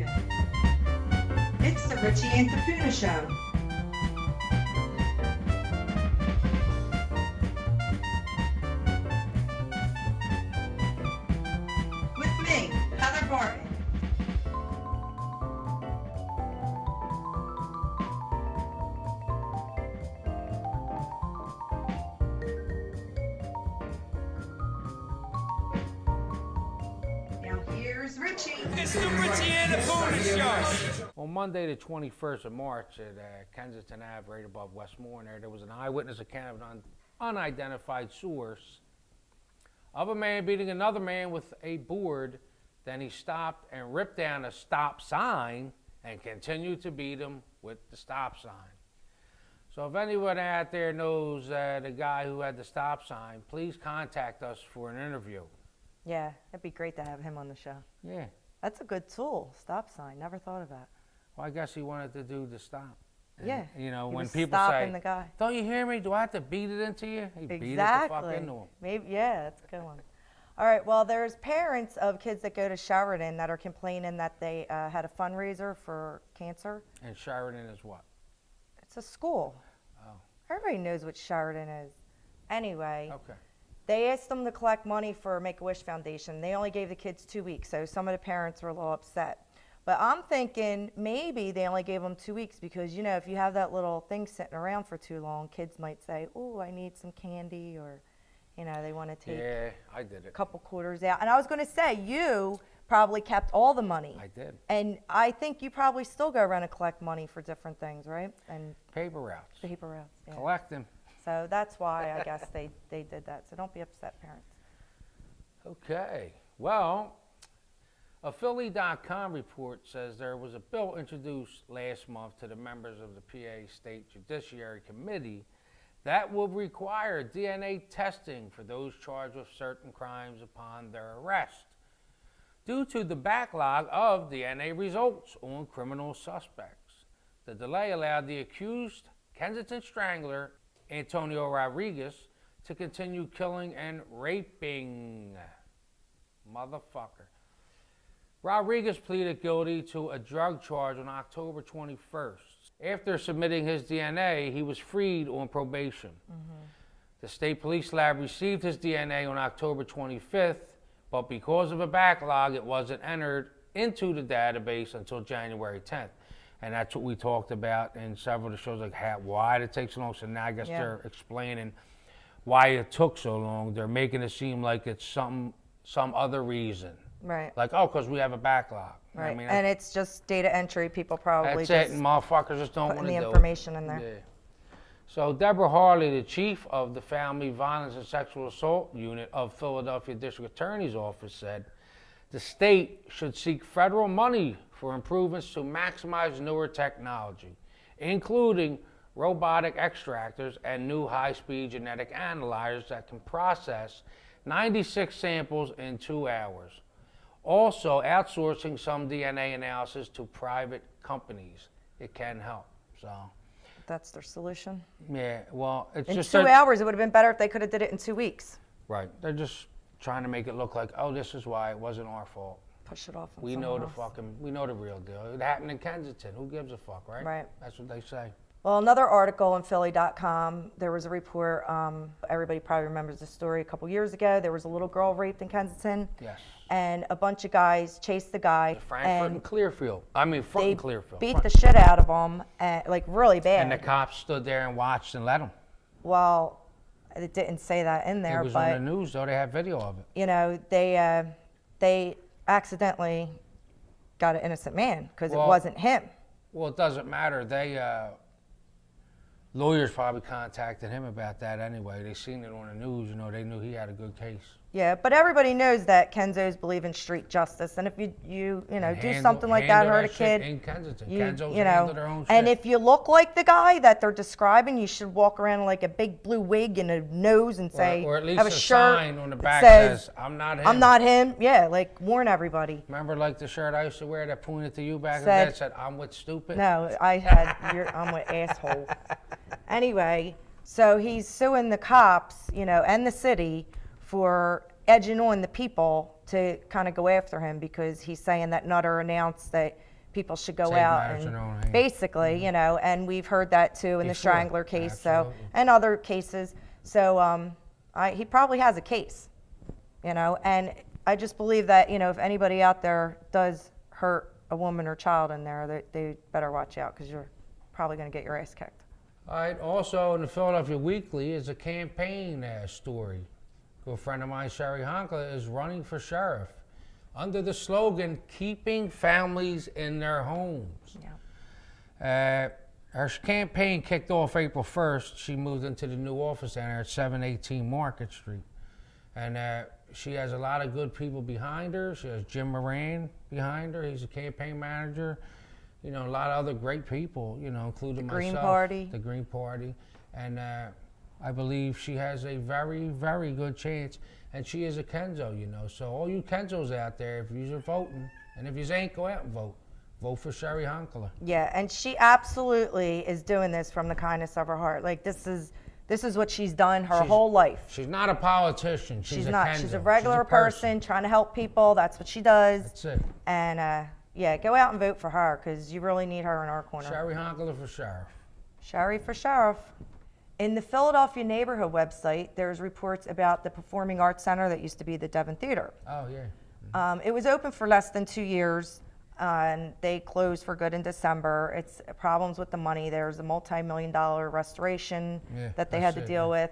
Philadelphia. It's the Richie Antipuna Show. With me, Heather Barton. Now here's Richie. It's the Richie Antipuna Show. On Monday, the 21st of March, at Kensington Ave, right above Westmoreland, there was an eyewitness account of an unidentified source of a man beating another man with a board. Then he stopped and ripped down a stop sign and continued to beat him with the stop sign. So if anyone out there knows the guy who had the stop sign, please contact us for an interview. Yeah, it'd be great to have him on the show. Yeah. That's a good tool, stop sign. Never thought of that. Well, I guess he wanted to do the stop. And, Yeah. you know, he when was people stopping say, the guy. "Don't you hear me? Do I have to beat it into you?" He beat it the fuck into him. Maybe, yeah, that's a good one. All right, well, there's parents of kids that go to Sheridan that are complaining that they had a fundraiser for cancer. And Sheridan is what? It's a school. Oh. Everybody knows what Sheridan is. Anyway, Okay. they asked them to collect money for Make-A-Wish Foundation. They only gave the kids 2 weeks, so some of the parents were a little upset. But I'm thinking maybe they only gave them 2 weeks because, you know, if you have that little thing sitting around for too long, kids might say, "Oh, I need some candy," or, you know, they want to take Yeah, I did a it. couple quarters out. And I was going to say, you probably kept all the money. I did. And I think you probably still go around and collect money for different things, right? And Paper routes. paper routes. Yeah. Collect them. So that's why I guess they did that. So don't be upset, parents. Okay. Well, a Philly.com report says there was a bill introduced last month to the members of the PA State Judiciary Committee that will require DNA testing for those charged with certain crimes upon their arrest, due to the backlog of DNA results on criminal suspects. The delay allowed the accused Kensington strangler, Antonio Rodriguez, to continue killing and raping. Motherfucker. Rodriguez pleaded guilty to a drug charge on October 21st. After submitting his DNA, he was freed on probation. The state police lab received his DNA on October 25th, but because of a backlog, it wasn't entered into the database until January 10th. And that's what we talked about in several of the shows, like why did it take so long. So now I guess they're explaining why it took so long. They're making it seem like it's some other reason. Right. Like, oh, because we have a backlog. You know what Right. I mean, And it's just data entry. People probably that's just it, and motherfuckers just don't want putting to the do information in it. there. Yeah. So Deborah Harley, the chief of the Family Violence and Sexual Assault Unit of Philadelphia District Attorney's Office, said the state should seek federal money for improvements to maximize newer technology, including robotic extractors and new high-speed genetic analyzers that can process 96 samples in 2 hours. Also, outsourcing some DNA analysis to private companies. It can help. So, That's their solution. yeah, well, it's In just 2 hours, it would have been better if they could have did it in 2 weeks. Right. They're just trying to make it look like, oh, this is why it wasn't our fault. Push it off on We know someone we know the real deal. It happened in Kensington. Who gives a fuck, right? Right. That's what they say. Well, another article in Philly.com, there was a report, everybody probably remembers the story a couple years ago. There was a little girl raped in Kensington. Yes. And a bunch of guys chased the guy. Frankfurt and Clearfield. I mean, front they and Clearfield. beat the shit out of him, like really bad. And the cops stood there and watched and let them. Well, it didn't say that in there, It was but on the news, though. They have video of it. you know, they accidentally got an innocent man because it Well, wasn't him. Well, it doesn't matter. They lawyers probably contacted him about that anyway. They seen it on the news. You know, they knew he had a good case. Yeah, but everybody knows that Kenzos believe in street justice, and if you know, do something like that, hurt a kid, in Kensington. you Kenzo's know, handle their own and shit. if you look like the guy that they're describing, you should walk around like a big blue wig and a nose and say, or at least have a a shirt sign on the that back says, "I'm not him." I'm not him. Yeah, like warn everybody. Remember, like the shirt I used to wear that pointed to you back in the Said- day that said, "I'm with stupid." No, I had, I'm with asshole. Anyway, so he's suing the cops, you know, and the city for edging on the people to kind of go after him because he's saying that Nutter announced that people should go Take out matters in their own hands. basically, you know, and we've heard that too in the Before. Strangler case, Absolutely. and other cases. So he probably has a case, you know, and I just believe that, you know, if anybody out there does hurt a woman or child in there, they better watch out because you're probably going to get your ass kicked. All right, also in the Philadelphia Weekly is a campaign story. A good friend of mine, Sherry Honkler, is running for sheriff under the slogan, keeping families in their homes. Yeah. Her campaign kicked off April 1st. She moved into the new office down there at 718 Market Street. And she has a lot of good people behind her. She has Jim Moran behind her. He's a campaign manager. You know, a lot of other great people, you know, including myself. Green Party. The Green Party. And I believe she has a very, very good chance. And she is a Kenzo, you know. So all you Kenzos out there, if you're voting, and if you ain't, go out and vote. Vote for Sherry Honkler. Yeah, and she absolutely is doing this from the kindness of her heart. Like, this is what she's done her whole life. She's not a politician. She's a not. Kenzo. She's a regular person trying to help people. That's what she does. That's it. And yeah, go out and vote for her because you really need her in our corner. Sherry Honkler for sheriff. Sherry for sheriff. In the Philadelphia Neighborhood website, there's reports about the Performing Arts Center that used to be the Devon Theater. Oh, yeah. It was open for less than 2 years, and they closed for good in December. It's problems with the money. There's a multi-million-dollar restoration that they had to deal with.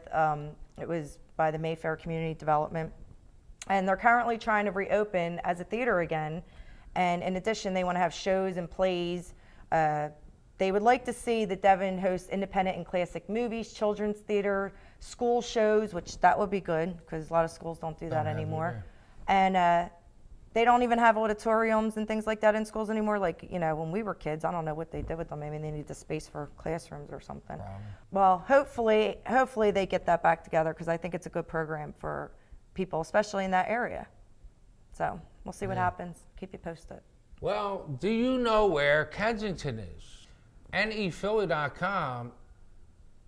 It was by the Mayfair Community Development. And they're currently trying to reopen as a theater again. And in addition, they want to have shows and plays. They would like to see the Devon host independent and classic movies, children's theater, school shows, which that would be good because a lot of schools don't do that anymore. And they don't even have auditoriums and things like that in schools anymore. Like, you know, when we were kids, I don't know what they did with them. Maybe they need the space for classrooms or something. Well, hopefully they get that back together because I think it's a good program for people, especially in that area. So we'll see what happens. Keep you posted. Well, do you know where Kensington is? NEPhilly.com,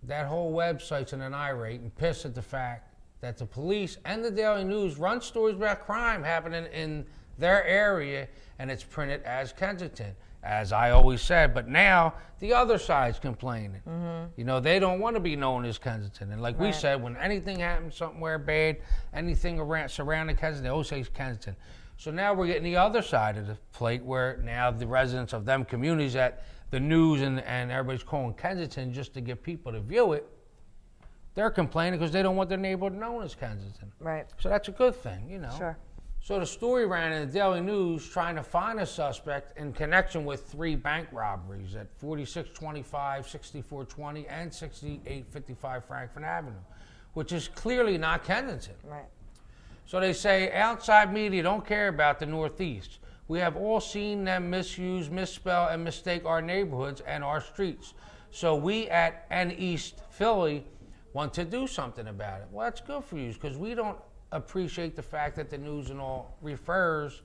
that whole website's in an irate and pissed at the fact that the police and the Daily News run stories about crime happening in their area, and it's printed as Kensington, as I always said. But now the other side's complaining. You know, they don't want to be known as Kensington. And like we said, when anything happens somewhere bad, anything around surrounding Kensington, they always say it's Kensington. So now we're getting the other side of the plate where now the residents of them communities that the news and everybody's calling Kensington just to get people to view it, they're complaining because they don't want their neighborhood known as Kensington. Right. So that's a good thing, you know. Sure. So the story ran in the Daily News trying to find a suspect in connection with 3 bank robberies at 4625, 6420, and 6855 Frankfurt Avenue, which is clearly not Kensington. Right. So they say outside media don't care about the Northeast. We have all seen them misuse, misspell, and mistake our neighborhoods and our streets. So we at East Philly want to do something about it. Well, that's good for you because we don't appreciate the fact that the news and all refers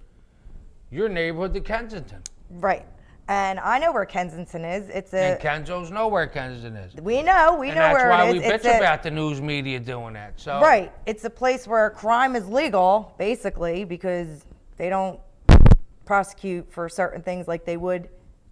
your neighborhood to Kensington. Right. And I know where Kensington is. And Kenzos know where Kensington is. We know where it is. And that's why we bitch about the news media doing that. So right. It's a place where crime is legal, basically, because they don't prosecute for certain things like they would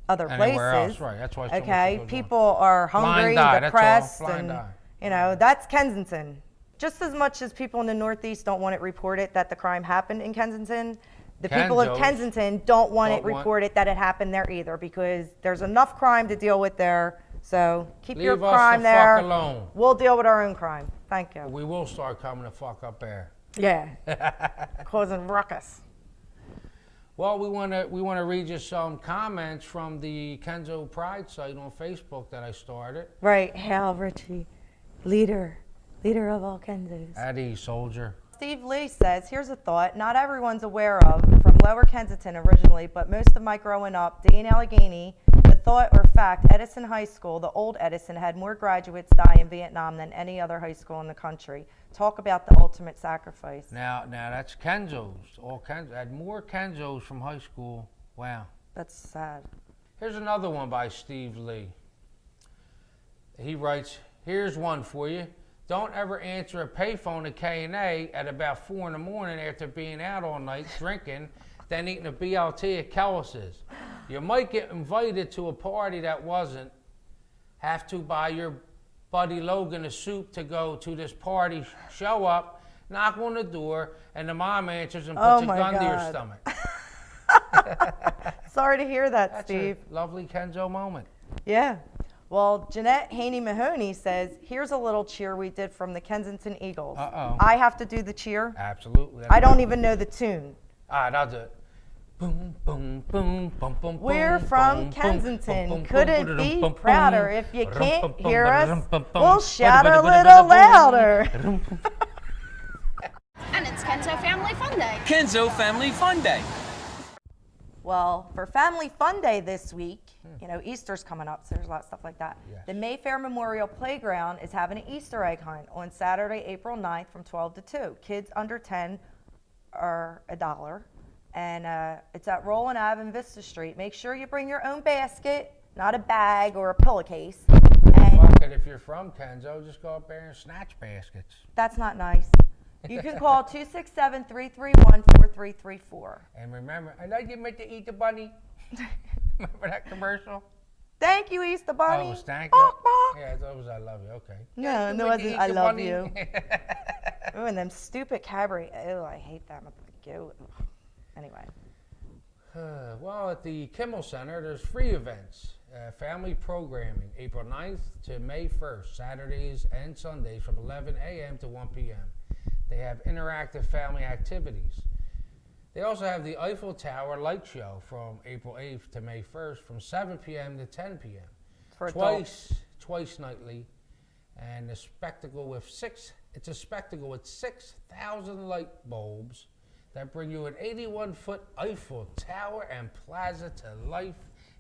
other anywhere places. else, right? That's why. So Okay. People are hungry, depressed, and you know that's Kensington. Just as much as people in the Northeast don't want it reported that the crime happened in Kensington, the people of Kensington don't want it reported that it happened there either, because there's enough crime to deal with there. So keep your crime there. Leave us the fuck alone. We'll deal with our own crime. Thank you. We will start coming the fuck up there. Yeah, causing ruckus. Well, we want to read you some comments from the Kenzo Pride site on Facebook that I started. Right, hail Richie, leader of all Kenzos. At ease, soldier. Steve Lee says, here's a thought not everyone's aware of from Lower Kensington originally, but most of my growing up, Day in Allegheny, the thought or fact, Edison High School, the old Edison, had more graduates die in Vietnam than any other high school in the country. Talk about the ultimate sacrifice. Now that's Kenzos. All Kenzos had more Kenzos from high school. Wow. That's sad. Here's another one by Steve Lee. He writes, here's one for you. Don't ever answer a payphone at K&A at about 4 in the morning after being out all night drinking, then eating a BLT at Kellis's. You might get invited to a party that wasn't. Have to buy your buddy Logan a soup to go to this party. Show up, knock on the door, and the mom answers and puts a gun to your stomach. Sorry to hear that, That's Steve. a lovely Kenzo moment. Yeah. Well, Jeanette Haney-Mahoney says, here's a little cheer we did from the Kensington Eagles. Uh-oh. I have to do the cheer. Absolutely. I don't even know the tune. All right, I'll do it. Boom, boom, boom, boom, boom, We're boom, from boom, Kensington. boom, boom, Couldn't boom, be boom, prouder. boom, If you boom, can't boom, hear boom, us, boom, boom, we'll boom, shout a boom, little boom, louder. And it's Kenzo Family Fun Day. Kenzo Family Fun Day. Well, for Family Fun Day this week, you know, Easter's coming up, so there's a lot of stuff like that. Yes. The Mayfair Memorial Playground is having an Easter egg hunt on Saturday, April 9th from 12 to 2. Kids under 10 are $1. And it's at Roland Ave and Vista Street. Make sure you bring your own basket, not a bag or a pillowcase. And Fuck it, if you're from Kenzo, just go up there and snatch baskets. that's not nice. You can call 267-331-4334. And remember, I like you meant to eat the bunny. Remember that commercial? Thank you, Easter Bunny. Oh, stank. Bark, bark. Yeah, that was I love you. Okay. No, no, it wasn't I love you. Oh, and them stupid cabaret. Oh, I hate them. Go. Anyway. Well, at the Kimmel Center, there's free events. Family programming, April 9th to May 1st, Saturdays and Sundays from 11 a.m. to 1 p.m. They have interactive family activities. They also have the Eiffel Tower Light Show from April 8th to May 1st from 7 p.m. to 10 p.m. For adults. Twice nightly. And a spectacle with it's a spectacle with 6,000 light bulbs that bring you an 81-foot Eiffel Tower and plaza to life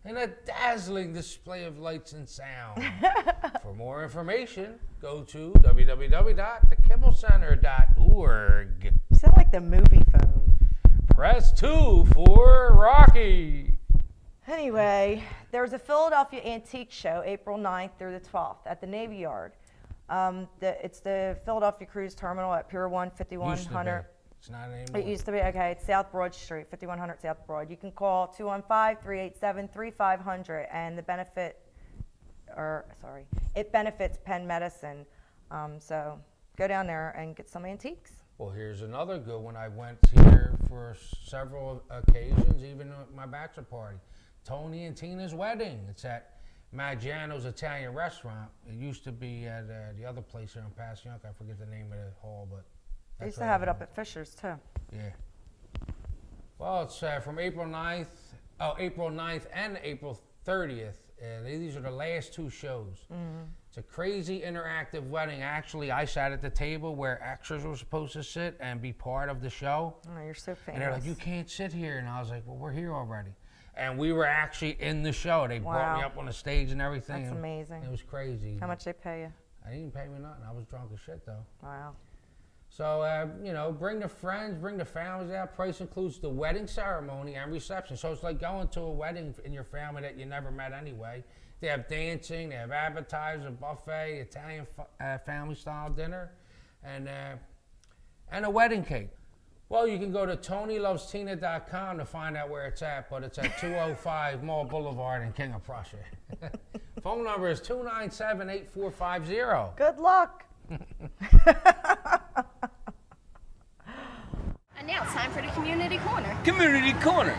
in a dazzling display of lights and sound. For more information, go to www.thekimmelcenter.org. You sound like the movie phone. Press 2 for Rocky. Anyway, there's a Philadelphia Antique Show April 9th through the 12th at the Navy Yard. It's the Philadelphia Cruise Terminal at Pier 1, 5100. It's not anymore. It used to be, okay, it's South Broad Street, 5100 South Broad. You can call 215-387-3500, and it benefits Penn Medicine. So go down there and get some antiques. Well, here's another good one. I went here for several occasions, even at my bachelor party. Tony and Tina's wedding. It's at Maggiano's Italian Restaurant. It used to be at the other place here in Passyunk. I forget the name of the hall, but They used to have it up at Fisher's, too. Yeah. Well, it's from April 9th and April 30th. These are the last two shows. Mm-hmm. It's a crazy interactive wedding. Actually, I sat at the table where extras were supposed to sit and be part of the show. Oh, you're so famous. And they're like, you can't sit here. And I was like, well, we're here already. And we were actually in the show. They brought me up on the stage and everything. That's amazing. It was crazy. How much they pay you? I didn't pay me nothing. I was drunk as shit, though. Wow. So, bring the friends, bring the families out. Price includes the wedding ceremony and reception. So it's like going to a wedding in your family that you never met anyway. They have dancing, they have appetizers, a buffet, Italian family-style dinner, and a wedding cake. Well, you can go to TonyLovesTina.com to find out where it's at, but it's at 205 Mall Boulevard in King of Prussia. Phone number is 297-8450. Good luck. And now it's time for the Community Corner. Community Corner.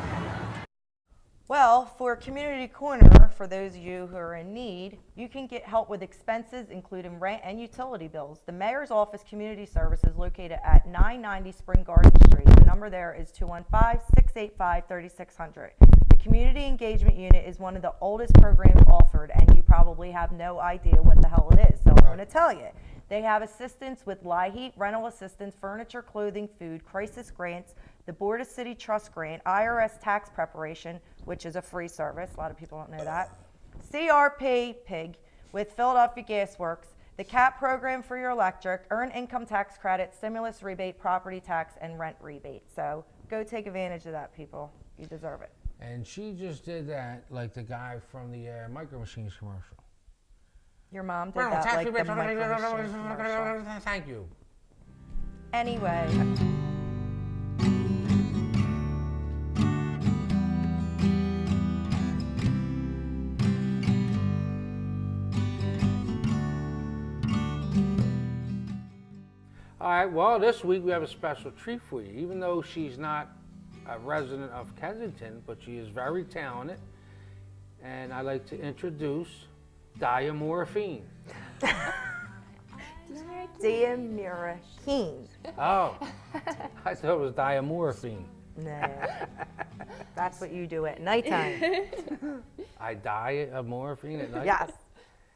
Well, for Community Corner, for those of you who are in need, you can get help with expenses, including rent and utility bills. The Mayor's Office Community Service is located at 990 Spring Garden Street. The number there is 215-685-3600. The Community Engagement Unit is one of the oldest programs offered, and you probably have no idea what the hell it is, so I'm going to tell you. They have assistance with LIHEAP, rental assistance, furniture, clothing, food, crisis grants, the Board of City Trust Grant, IRS tax preparation, which is a free service. A lot of people don't know that. CRP, PIG, with Philadelphia Gas Works, the CAP program for your electric, earned income tax credit, stimulus rebate, property tax, and rent rebate. So go take advantage of that, people. You deserve it. And she just did that like the guy from the Micro Machines commercial. Your mom did that like the micro machine commercial. Thank you. Anyway. All right, well, this week we have a special treat for you. Even though she's not a resident of Kensington, but she is very talented. And I'd like to introduce Diomira Keane. Diomira Keane. Oh, I thought it was diamorphine. No. That's what you do at nighttime. I die of morphine at night? Yes.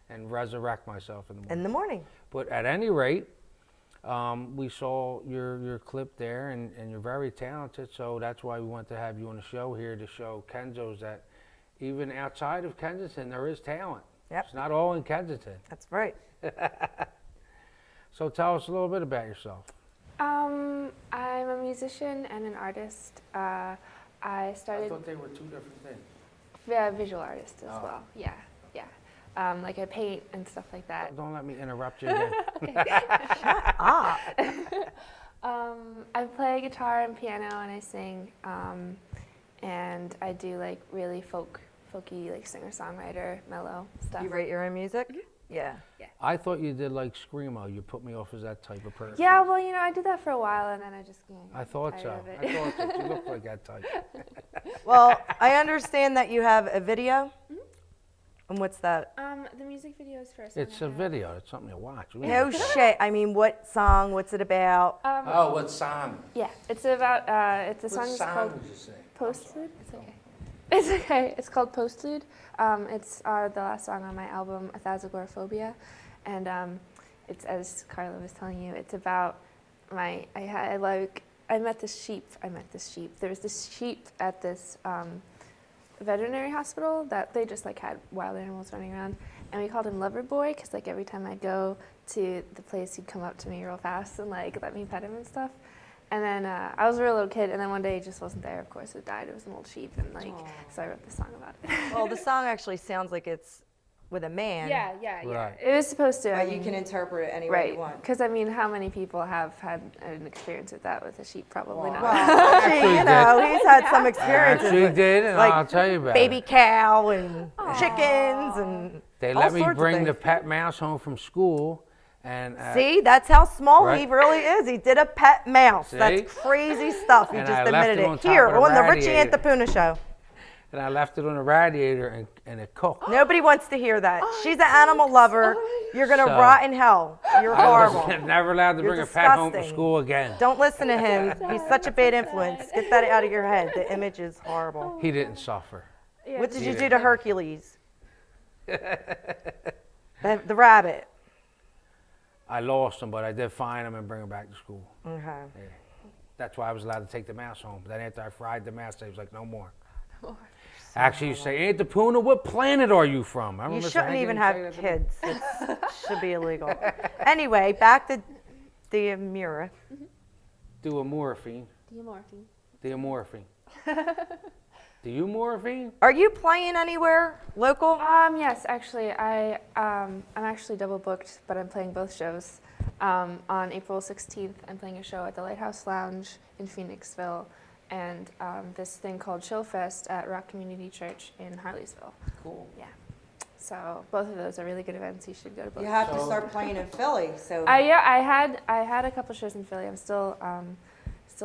And resurrect myself in the morning. In the morning. But at any rate, we saw your clip there, and you're very talented, so that's why we want to have you on the show here to show Kenzos that even outside of Kensington, there is talent. Yep. It's not all in Kensington. That's right. So tell us a little bit about yourself. I'm a musician and an artist. I started. I thought they were two different things. Yeah, visual artist as Oh. well. Yeah. Like I paint and stuff like that. Don't let me interrupt you again. Ah. I play guitar and piano and I sing, and I do like really folky, like singer-songwriter, mellow stuff. You write your own music? Yeah. I thought you did like Screamo. You put me off as that type of person. Yeah, well, I did that for a while and then I just got I thought tired so. of it. I thought so. You look like that type. Well, I understand that you have a video. And what's that? The music video is for a song It's I a have. video. It's something to watch. No shit. I mean, what song? What's it about? Oh, what song? Yeah, it's about, it's a song that's called did you say? Postlude. It's okay. It's okay. It's called Postlude. It's the last song on my album, Athazagoraphobia, and it's, as Carla was telling you, it's about I met this sheep. There was this sheep at this veterinary hospital that they just like had wild animals running around, and we called him Lover Boy because like every time I go to the place, he'd come up to me real fast and like let me pet him and stuff. And then I was a real little kid, and then one day he just wasn't there. Of course, it died. It was an old sheep, and like so I wrote this song about it. Well, the song actually sounds like it's with a man. Yeah. Right. It was supposed to. But you can interpret it any way you right, want. because I mean, how many people have had an experience with that with a sheep? Probably not. Well, actually, he's had some experiences. She with did, and like I'll tell you about baby it. cow and chickens and They all let me sorts of bring the things. pet mouse home from school, and See, that's how small he Right. really is. He did a pet mouse. See? That's crazy stuff. He And just I left admitted it it. on top Here, of the on the Richie radiator. Antipuna Show. and I left it on the radiator, and it cooked. Nobody wants to hear that. She's an animal lover. You're going to So- rot in hell. You're I horrible. was never allowed to You're bring a pet home from disgusting. school again. Don't listen to him. He's such a bad influence. Get that out of your head. The image is horrible. He didn't suffer. Yeah, What did you Yeah. do to Hercules? The rabbit. I lost him, but I did find him and bring him back to school. Okay. That's why I was allowed to take the mouse home. Then after I fried the mouse, they was like, no more. Actually, you say, Antipuna, what planet are you from? I You remember shouldn't saying- even say have that to me. kids. It should be illegal. Anyway, back to Diomira. Do a morphine. Diomorphine. Do a morphine. Do you morphine? Are you playing anywhere local? Yes, actually, I'm actually double booked, but I'm playing both shows. On April 16th, I'm playing a show at the Lighthouse Lounge in Phoenixville, and this thing called Chill Fest at Rock Community Church in Harleysville. Cool. Yeah. So both of those are really good events. You should go to both. You have to start playing in Philly. So Yeah, I had a couple shows in Philly. I'm still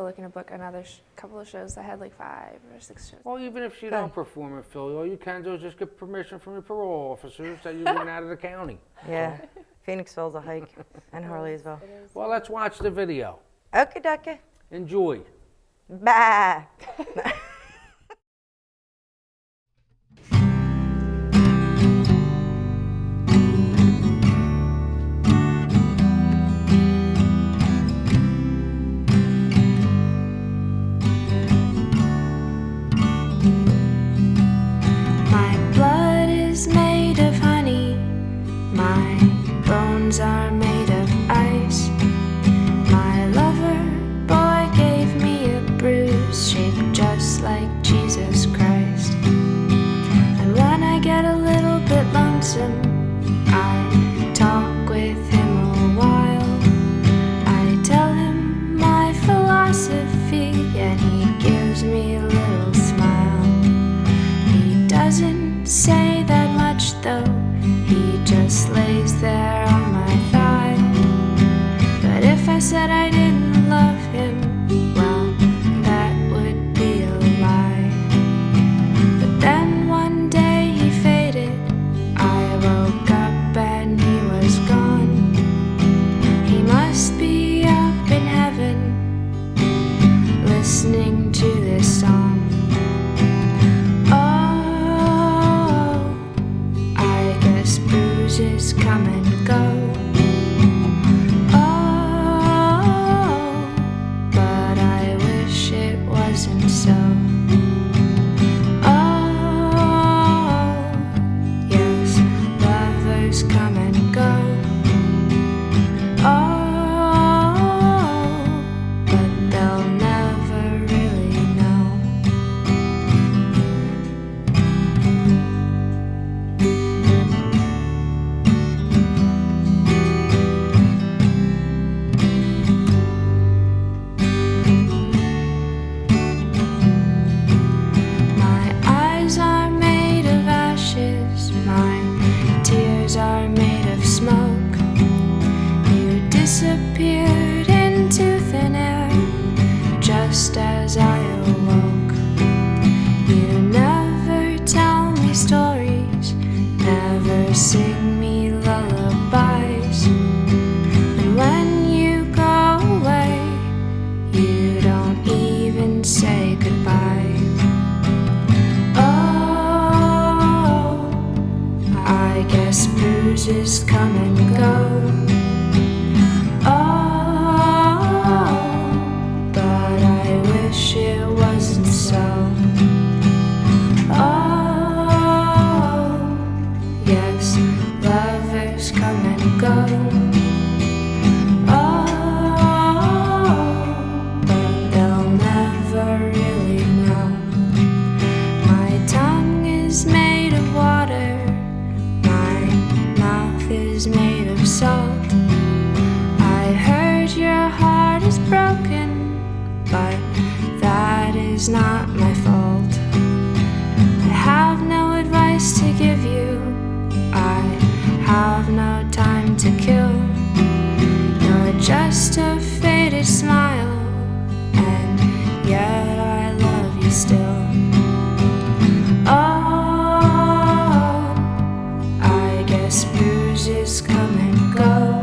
looking to book another couple of shows. I had like 5 or 6 shows. Well, even if you don't perform in Philly, all you can do is just get permission from your parole officers that you're going out of the county. yeah, Phoenixville's a hike, and Harleysville. Well, let's watch the video. Okie dokie. Enjoy. Bye. My blood is made of honey, my bones are made of ice. My lover boy gave me a bruise shaped just like Jesus Christ. And when I get a little bit lonesome, I say that much though. He just lays there on my thigh. But if I said I didn't love him, well, that would be a lie. But then one day he faded. I woke up and he was gone. He must be up in heaven, listening to this song. Oh, I guess bruises come and go. So, oh, yes, lovers come and go. Oh, but they'll never really know. Are made of smoke. You disappeared into thin air just as I awoke. You never tell me stories, never sing me lullabies. And when you go away, you don't even say goodbye. I guess bruises come and go. Oh, but I wish it wasn't so. Oh, yes, lovers come and go. Oh, but they'll never really know. My tongue is made of water, is made of salt. I heard your heart is broken, but that is not my fault. I have no advice to give you, I have no time to kill. You're just a faded smile, and yet I love you still. Oh, I guess bruises come and go.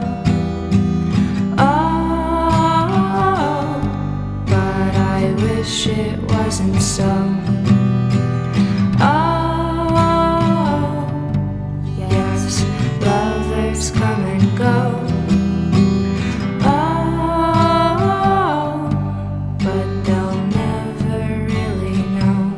Oh, but I wish it wasn't so. Oh, yes, lovers come and go. Oh, but they'll never really know.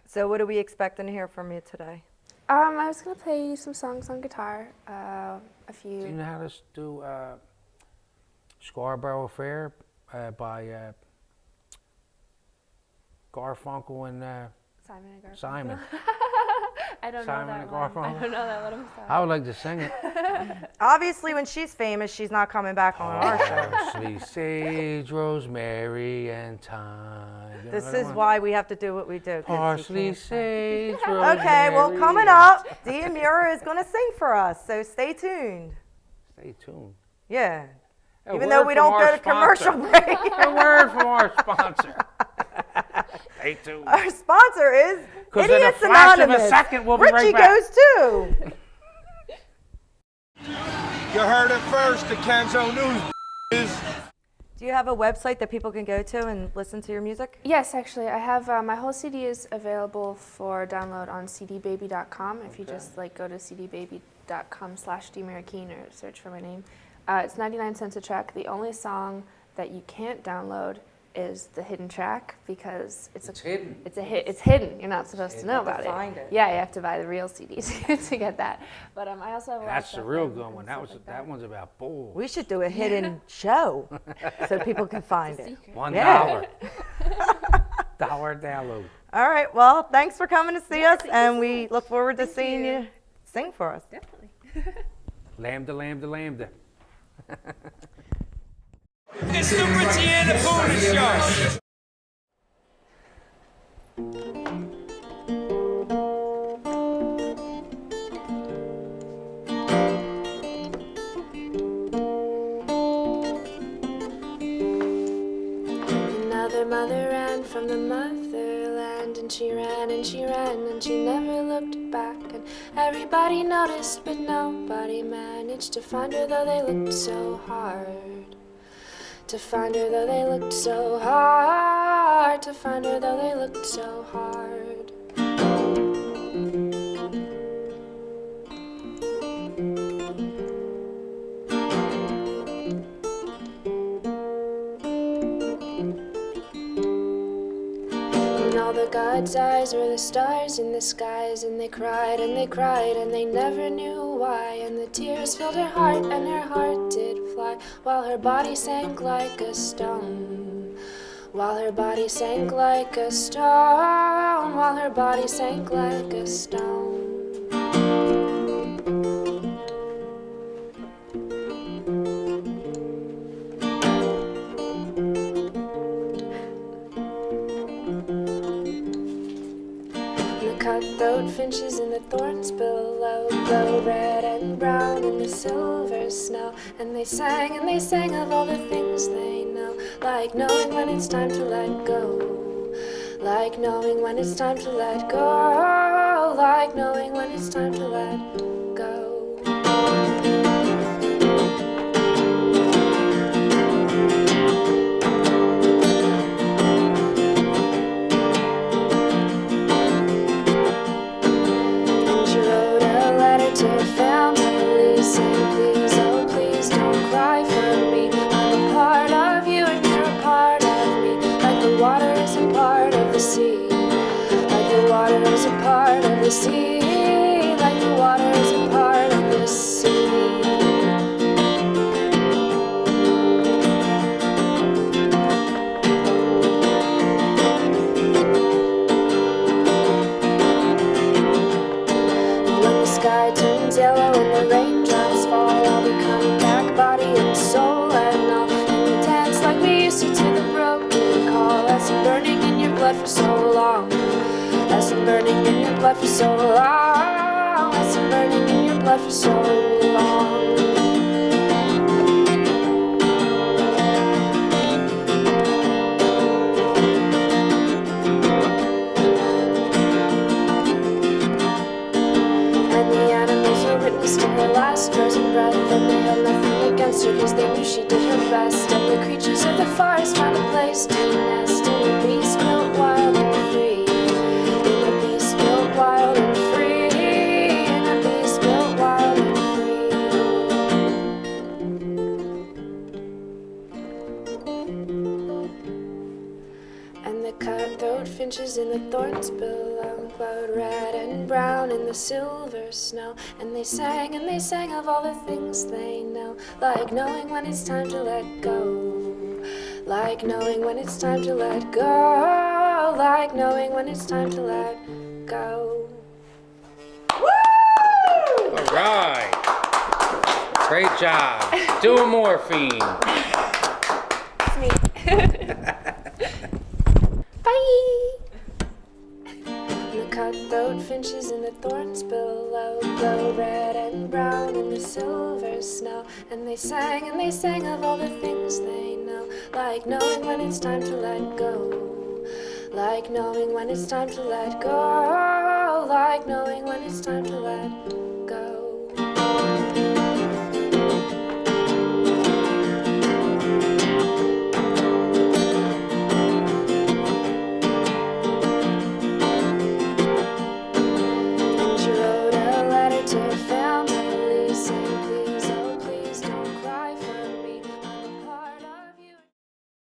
So what are we expecting to hear from you today? I was gonna play some songs on guitar, a few. Do you know how to do Scarborough Fair by Garfunkel and Simon and Garfunkel. Simon? I don't Simon know and that one. I Garfunkel? don't know that one. I'm sorry. I would like to sing it. Obviously, when she's famous, she's not coming back on our show. Parsley, sage, rosemary, and thyme. You know This that is one? why we have to do what we do. 'cause he Parsley, can't sing. sage, rosemary. Okay, well, coming up, Diomira is going to sing for us, so stay tuned. Stay tuned. Yeah. A Even word though we from don't our go to commercial sponsor. break. A word from our sponsor. Stay tuned. Our sponsor is 'Cause in a Idiots flash of a Anonymous. second, we'll be Richie right back. goes too. You heard it first, the Kenzo News is. Do you have a website that people can go to and listen to your music? Yes, actually, I have my whole CD is available for download on cdbaby.com. If you just go to cdbaby.com/Diomira Keane or search for my name. It's 99 cents a track. The only song that you can't download is the hidden track because It's hidden. It's hidden. You're not supposed to know about it. find it. Yeah, you have to buy the real CD to get that. But I also have a lot of That's the stuff real and- good and one. stuff like That one's about bulls. We should do a hidden show so people can find it. $1. Yeah. Dollar download. All right. Well, thanks for coming to see us, thank and you so we much. look forward to Thank seeing you. you sing for us. Definitely. Lambda, lambda, lambda. It's the Richie Antipuna Show. Another mother ran from the motherland, and she ran and she ran and she never looked back. And everybody noticed, but nobody managed to find her, though they looked so hard. To find her, though they looked so hard. To find her, though they looked so hard. And all the gods' eyes were the stars in the skies, and they cried and they cried and they never knew why. And the tears filled her heart and her heart did fly, while her body sank like a stone. While her body sank like a stone. While her body sank like a stone. Cutthroat finches in the thorns below glow red and brown in the silver snow. And they sang of all the things they know, like knowing when it's time to let go. Like knowing when it's time to let go. Like knowing when it's time to let go. To family, saying please, oh please don't cry for me. I'm a part of you and you're a part of me. Like the water is a part of the sea. Like the water is a part of the sea. Like the water is a part of the sea. Sky turns yellow and the raindrops fall. I'll be coming back, body and soul and all. And we dance like we used to the broken call. That's been burning in your blood for so long. That's been burning in your blood for so long. That's been burning in your blood for so long. To her last frozen breath, and they had nothing against her because they knew she did her best. And the creatures of the forest found a place to nest in a beast built wild and free. In a beast built wild and free. In a beast built wild and free. And the cutthroat finches in the thorns below glowed red and brown in the silver snow. And they sang of all the things they know, like knowing when it's time to let go. Like knowing when it's time to let go. Like knowing when it's time to let go. All right. Great job. Doing morphine. It's me. Bye. The cutthroat finches in the thorns below glow red and brown in the silver snow. And they sang of all the things they know, like knowing when it's time to let go. Like knowing when it's time to let go. Like knowing when it's time to let go.